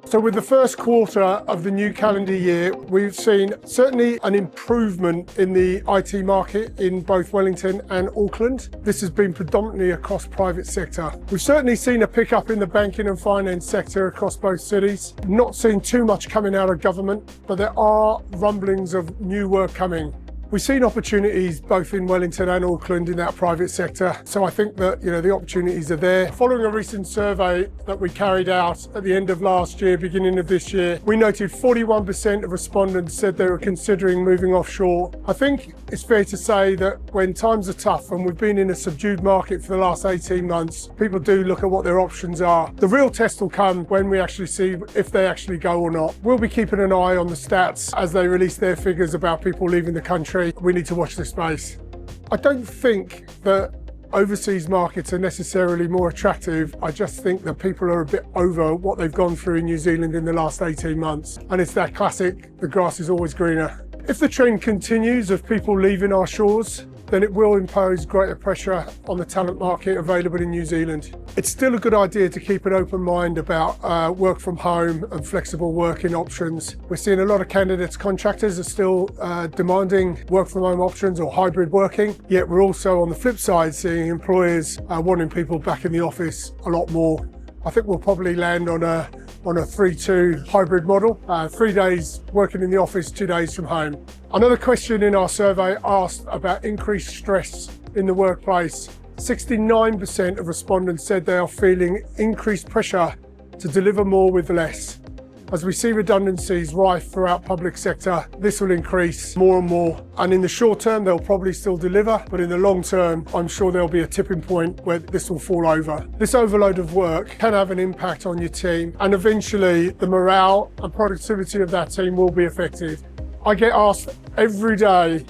So with the first quarter of the new calendar year, we've seen certainly an improvement in the IT market in both Wellington and Auckland. This has been predominantly across private sector. We've certainly seen a pickup in the banking and finance sector across both cities. Not seen too much coming out of government, but there are rumblings of new work coming. We've seen opportunities both in Wellington and Auckland in that private sector. So I think that, the opportunities are there. Following a recent survey that we carried out at the end of last year, beginning of this year, we noted 41% of respondents said they were considering moving offshore. I think it's fair to say that when times are tough and we've been in a subdued market for the last 18 months, people do look at what their options are. The real test will come when we actually see if they actually go or not. We'll be keeping an eye on the stats as they release their figures about people leaving the country. We need to watch this space. I don't think that overseas markets are necessarily more attractive. I just think that people are a bit over what they've gone through in New Zealand in the last 18 months. And it's that classic, the grass is always greener. If the trend continues of people leaving our shores, then it will impose greater pressure on the talent market available in New Zealand. It's still a good idea to keep an open mind about work from home and flexible working options. We're seeing a lot of candidates, contractors are still demanding work from home options or hybrid working, yet we're also on the flip side seeing employers wanting people back in the office a lot more. I think we'll probably land on a 3-2 hybrid model, 3 days working in the office, 2 days from home. Another question in our survey asked about increased stress in the workplace. 69% of respondents said they are feeling increased pressure to deliver more with less. As we see redundancies rife throughout public sector, this will increase more and more. And in the short term, they'll probably still deliver, but in the long term, I'm sure there'll be a tipping point where this will fall over. This overload of work can have an impact on your team, and eventually the morale and productivity of that team will be affected. I get asked every day,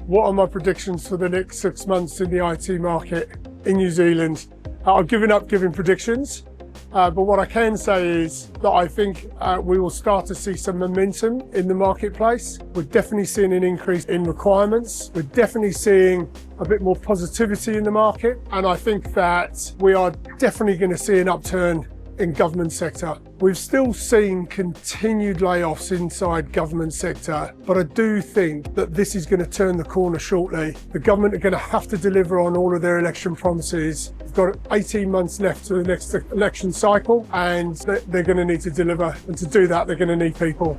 what are my predictions for the next 6 months in the IT market in New Zealand? I've given up giving predictions. But what I can say is that I think we will start to see some momentum in the marketplace. We're definitely seeing an increase in requirements. We're definitely seeing a bit more positivity in the market. And I think that we are definitely going to see an upturn in government sector. We've still seen continued layoffs inside government sector, but I do think that this is going to turn the corner shortly. The government are going to have to deliver on all of their election promises. We've got 18 months left to the next election cycle, and they're going to need to deliver. And to do that, they're going to need people.